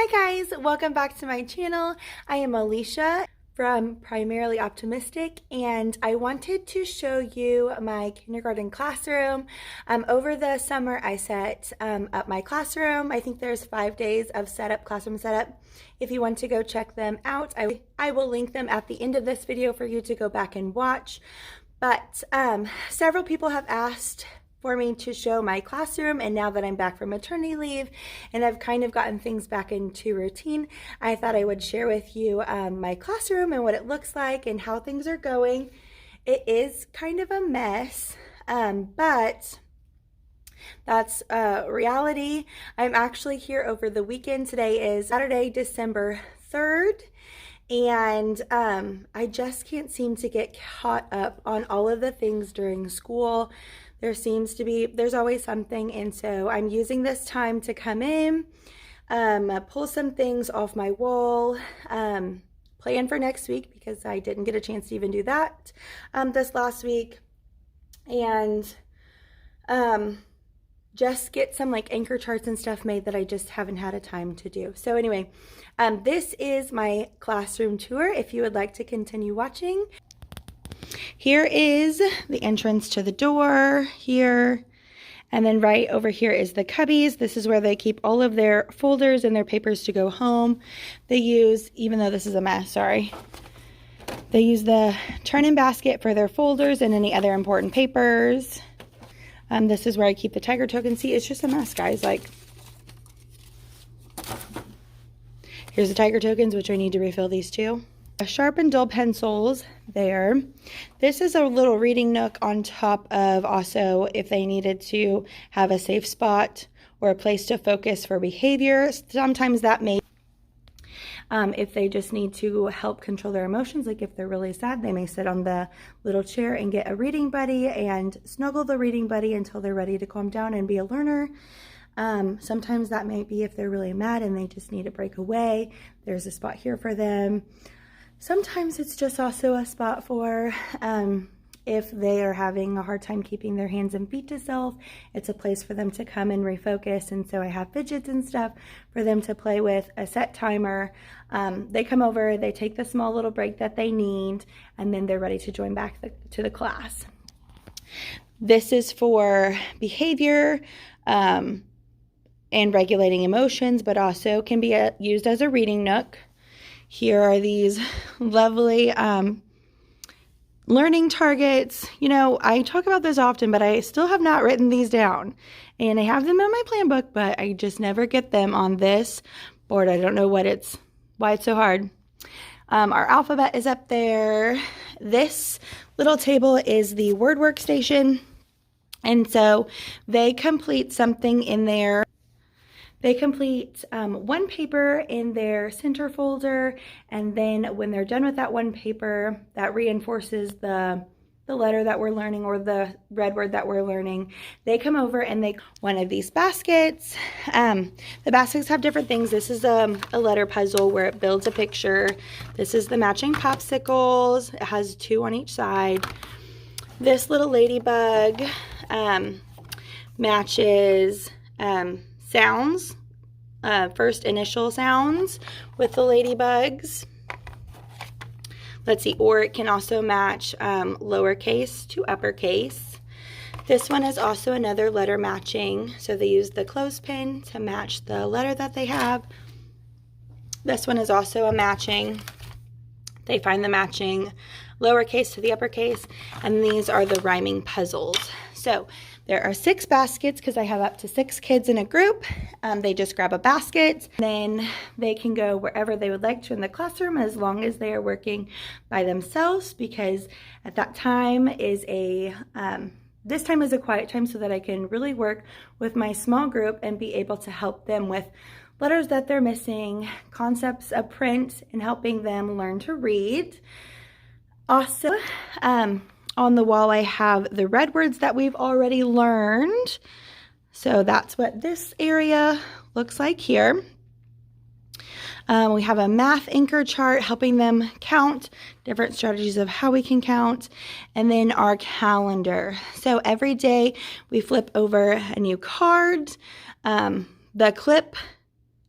Hi guys, welcome back to my channel. I am Alicia from Primarily Optimistic, and I wanted to show you my kindergarten classroom. Over the summer I set up my classroom. I think there's 5 days of classroom setup. If you want to go check them out, I will link them at the end of this video for you to go back and watch. But several people have asked for me to show my classroom, and now that I'm back from maternity leave and I've kind of gotten things back into routine, I thought I would share with you my classroom and what it looks like and how things are going. It is kind of a mess, but that's reality. I'm actually here over the weekend. Today is Saturday, December 3rd. And I just can't seem to get caught up on all of the things during school. There's always something, and so I'm using this time to come in, pull some things off my wall, plan for next week because I didn't get a chance to even do that this last week, and just get some like anchor charts and stuff made that I just haven't had a time to do. So anyway, this is my classroom tour if you would like to continue watching. Here is the entrance to the door here, and then right over here is the cubbies. This is where they keep all of their folders and their papers to go home. They use, even though this is a mess, sorry, they use the turn-in basket for their folders and any other important papers. This is where I keep the tiger token. See, it's just a mess, guys. Like, here's the tiger tokens, which I need to refill these too. Sharp and dull pencils there. This is a little reading nook on top of also if they needed to have a safe spot or a place to focus for behavior. Sometimes that may, if they just need to help control their emotions, like if they're really sad, they may sit on the little chair and get a reading buddy and snuggle the reading buddy until they're ready to calm down and be a learner. Sometimes that may be if they're really mad and they just need to break away. There's a spot here for them. Sometimes it's just also a spot for if they are having a hard time keeping their hands and feet to self. It's a place for them to come and refocus, and so I have fidgets and stuff for them to play with, a set timer. They come over, they take the small little break that they need, and then they're ready to join back to the class. This is for behavior and regulating emotions, but also can be used as a reading nook. Here are these lovely learning targets. You know, I talk about this often, but I still have not written these down. And I have them in my plan book, but I just never get them on this board. I don't know why it's so hard. Our alphabet is up there. This little table is the word workstation. And so they complete something in there. They complete one paper in their center folder, and then when they're done with that one paper, that reinforces the letter that we're learning or the red word that we're learning. They come over and they one of these baskets. The baskets have different things. This is a letter puzzle where it builds a picture. This is the matching popsicles. It has 2 on each side. This little ladybug matches sounds, first initial sounds with the ladybugs. Let's see, or it can also match lowercase to uppercase. This one is also another letter matching, so they use the clothespin to match the letter that they have. This one is also a matching. They find the matching lowercase to the uppercase, and these are the rhyming puzzles. So there are 6 baskets because I have up to 6 kids in a group. They just grab a basket, then they can go wherever they would like to in the classroom as long as they are working by themselves, because at that time is this time is a quiet time so that I can really work with my small group and be able to help them with letters that they're missing, concepts of print, and helping them learn to read. Also, on the wall I have the red words that we've already learned. So that's what this area looks like here. We have a math anchor chart helping them count, different strategies of how we can count, and then our calendar. So every day we flip over a new card. The clip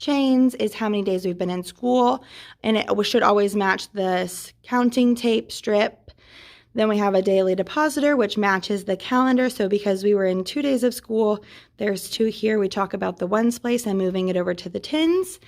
chains is how many days we've been in school, and it should always match this counting tape strip. Then we have a daily depositor, which matches the calendar. So because we were in 2 days of school, there's 2 here. We talk about the ones place and moving it over to the tens.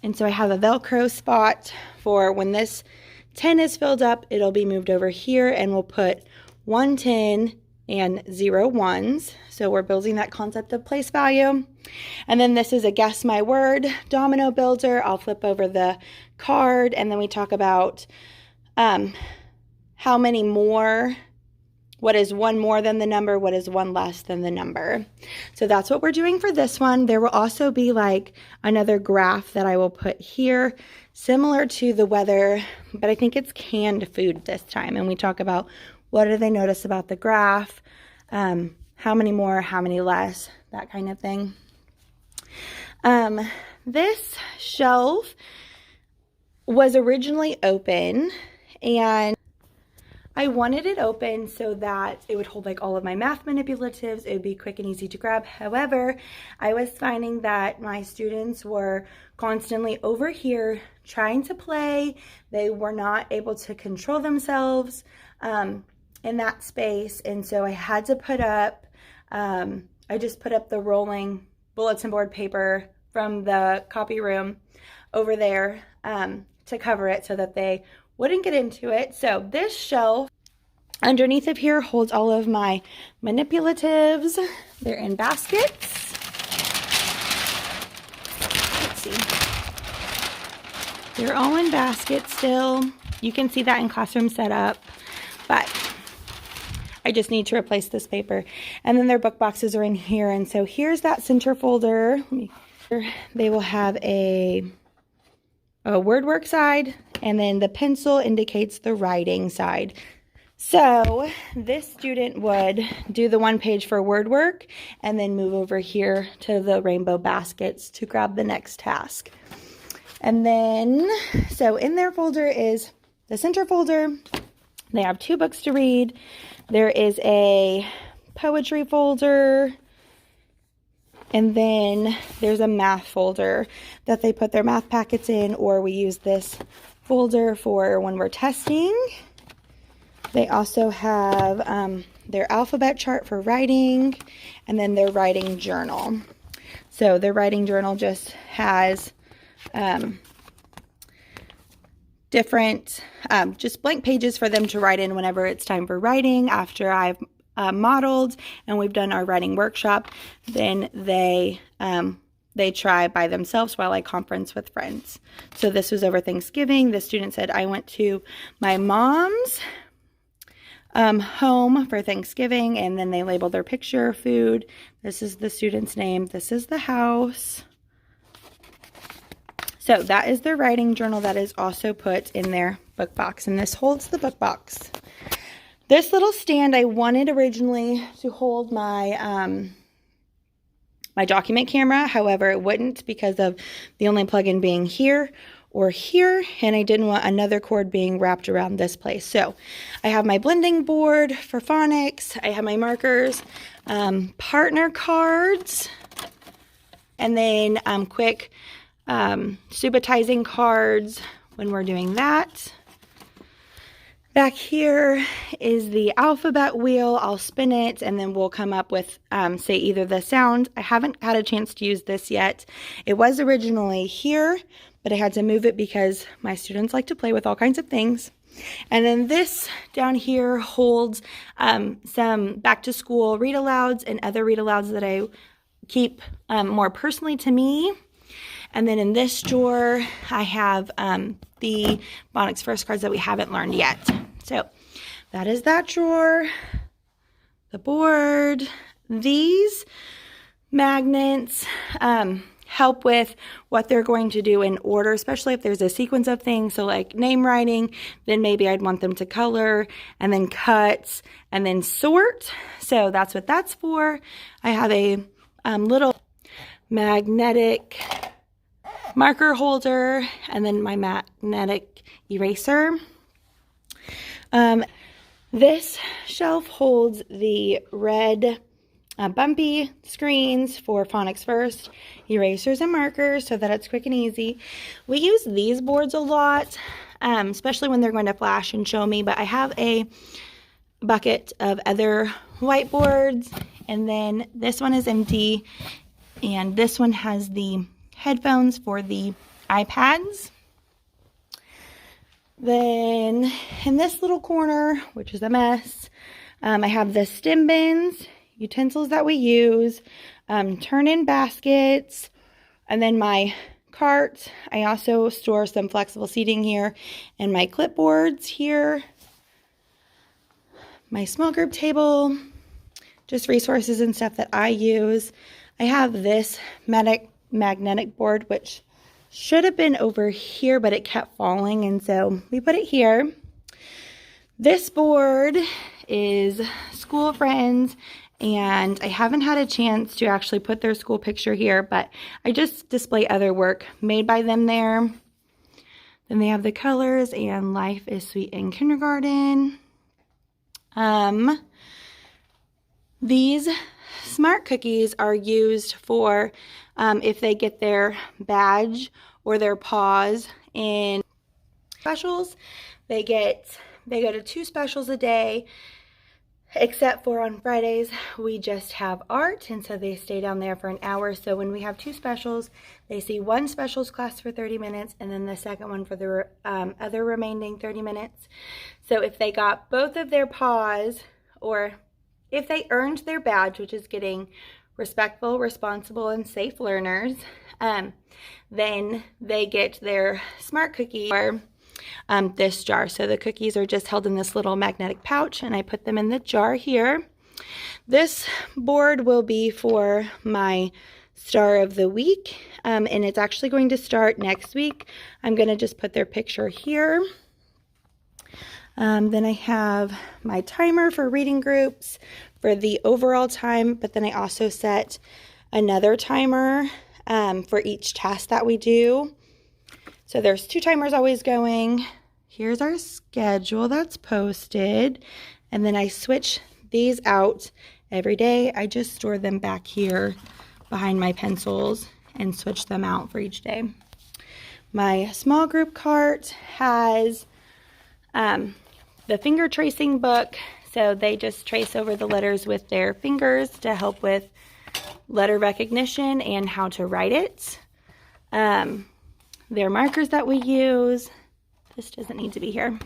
And so I have a Velcro spot for when this 10 is filled up, it'll be moved over here, and we'll put 1 10 and 0 ones. So we're building that concept of place value. And then this is a guess my word domino builder. I'll flip over the card, and then we talk about how many more, what is 1 more than the number, what is 1 less than the number. So that's what we're doing for this one. There will also be like another graph that I will put here, similar to the weather, but I think it's canned food this time. And we talk about what do they notice about the graph, how many more, how many less, that kind of thing. This shelf was originally open, and I wanted it open so that it would hold like all of my math manipulatives. It would be quick and easy to grab. However, I was finding that my students were constantly over here trying to play. They were not able to control themselves in that space. And so I had to put up, I just put up the rolling bulletin board paper from the copy room over there to cover it so that they wouldn't get into it. So this shelf underneath of here holds all of my manipulatives. They're in baskets. Let's see. They're all in baskets still. You can see that in classroom setup, but I just need to replace this paper. And then their book boxes are in here. And so here's that center folder. They will have a word work side, and then the pencil indicates the writing side. So this student would do the 1 page for word work and then move over here to the rainbow baskets to grab the next task. And then, so in their folder is the center folder. They have 2 books to read. There is a poetry folder, and then there's a math folder that they put their math packets in, or we use this folder for when we're testing. They also have their alphabet chart for writing, and then their writing journal. So their writing journal just has different, just blank pages for them to write in whenever it's time for writing. After I've modeled and we've done our writing workshop, then they try by themselves while I conference with friends. So this was over Thanksgiving. The student said, I went to my mom's home for Thanksgiving, and then they labeled their picture, food. This is the student's name. This is the house. So that is their writing journal that is also put in their book box, and this holds the book box. This little stand I wanted originally to hold my my document camera. However, it wouldn't because of the only plug-in being here or here, and I didn't want another cord being wrapped around this place. So I have my blending board for phonics. I have my markers, partner cards, and then quick subitizing cards when we're doing that. Back here is the alphabet wheel. I'll spin it, and then we'll come up with, say, either the sound. I haven't had a chance to use this yet. It was originally here, but I had to move it because my students like to play with all kinds of things. And then this down here holds some back-to-school read-alouds and other read-alouds that I keep more personally to me. And then in this drawer, I have the phonics first cards that we haven't learned yet. So that is that drawer, the board. These magnets help with what they're going to do in order, especially if there's a sequence of things. So like name writing, then maybe I'd want them to color, and then cut, and then sort. So that's what that's for. I have a little magnetic marker holder, and then my magnetic eraser. This shelf holds the red bumpy screens for phonics first, erasers and markers so that it's quick and easy. We use these boards a lot, especially when they're going to flash and show me, but I have a bucket of other whiteboards, and then this one is empty, and this one has the headphones for the iPads. Then in this little corner, which is a mess, I have the stem bins, utensils that we use, turn-in baskets, and then my cart. I also store some flexible seating here, and my clipboards here, my small group table, just resources and stuff that I use. I have this magnetic board, which should have been over here, but it kept falling, and so we put it here. This board is school friends, and I haven't had a chance to actually put their school picture here, but I just display other work made by them there. Then they have the colors and Life is Sweet in Kindergarten. These smart cookies are used for if they get their badge or their paws in specials. They go to 2 specials a day, except for on Fridays we just have art, and so they stay down there for an hour. So when we have 2 specials, they see one specials class for 30 minutes and then the second one for the other remaining 30 minutes. So if they got both of their paws, or if they earned their badge, which is getting respectful, responsible, and safe learners, then they get their smart cookie or this jar. So the cookies are just held in this little magnetic pouch, and I put them in the jar here. This board will be for my star of the week, and it's actually going to start next week. I'm going to just put their picture here. Then I have my timer for reading groups for the overall time, but then I also set another timer for each task that we do. So there's 2 timers always going. Here's our schedule that's posted, and then I switch these out every day. I just store them back here behind my pencils and switch them out for each day. My small group cart has the finger tracing book, so they just trace over the letters with their fingers to help with letter recognition and how to write it. Their markers that we use. This doesn't need to be here.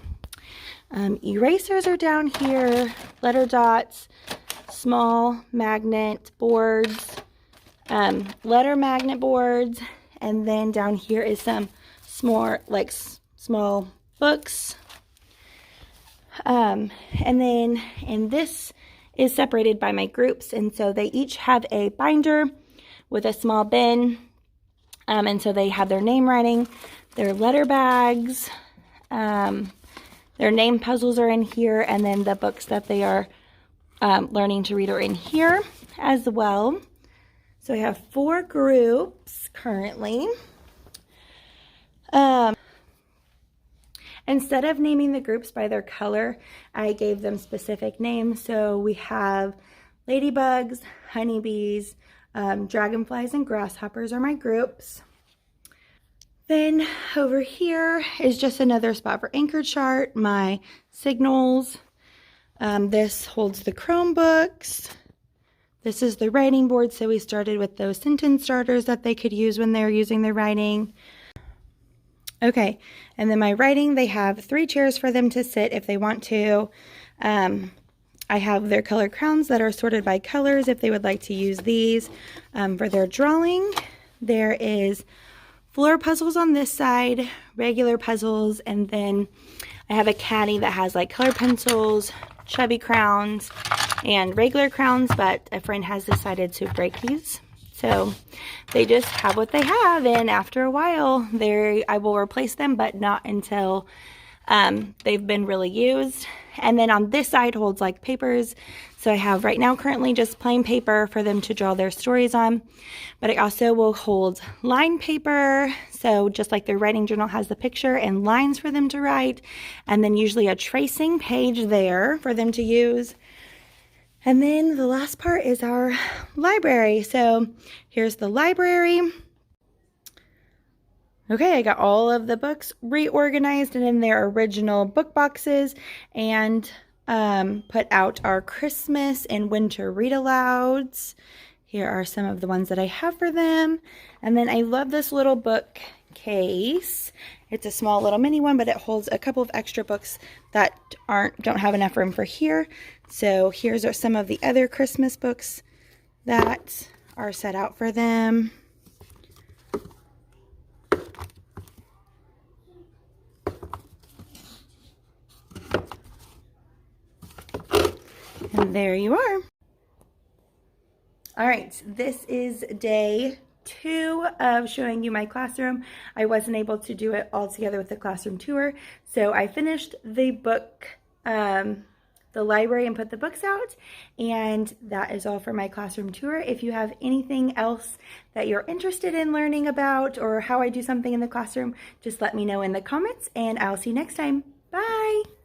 Erasers are down here, letter dots, small magnet boards, letter magnet boards, and then down here is some small books. And this is separated by my groups, and so they each have a binder with a small bin, and so they have their name writing, their letter bags, their name puzzles are in here, and then the books that they are learning to read are in here as well. So I have 4 groups currently. Instead of naming the groups by their color, I gave them specific names. So we have ladybugs, honeybees, dragonflies, and grasshoppers are my groups. Then over here is just another spot for anchor chart, my signals. This holds the Chromebooks. This is the writing board, so we started with those sentence starters that they could use when they're using their writing. Okay, and then my writing, they have 3 chairs for them to sit if they want to. I have their color crowns that are sorted by colors if they would like to use these. For their drawing, there is floor puzzles on this side, regular puzzles, and then I have a caddy that has like color pencils, chubby crowns, and regular crowns, but a friend has decided to break these. So they just have what they have, and after a while, I will replace them, but not until they've been really used. And then on this side holds like papers. So I have right now currently just plain paper for them to draw their stories on. But I also will hold line paper. So just like their writing journal has the picture and lines for them to write. And then usually a tracing page there for them to use. And then the last part is our library. So here's the library. Okay, I got all of the books reorganized and in their original book boxes, and put out our Christmas and winter read-alouds. Here are some of the ones that I have for them. And then I love this little book case. It's a small little mini one, but it holds a couple of extra books that don't have enough room for here. So here's some of the other Christmas books that are set out for them. And there you are. All right, this is day 2 of showing you my classroom. I wasn't able to do it all together with the classroom tour, so I finished the book, the library, and put the books out, and that is all for my classroom tour. If you have anything else that you're interested in learning about or how I do something in the classroom, just let me know in the comments, and I'll see you next time. Bye!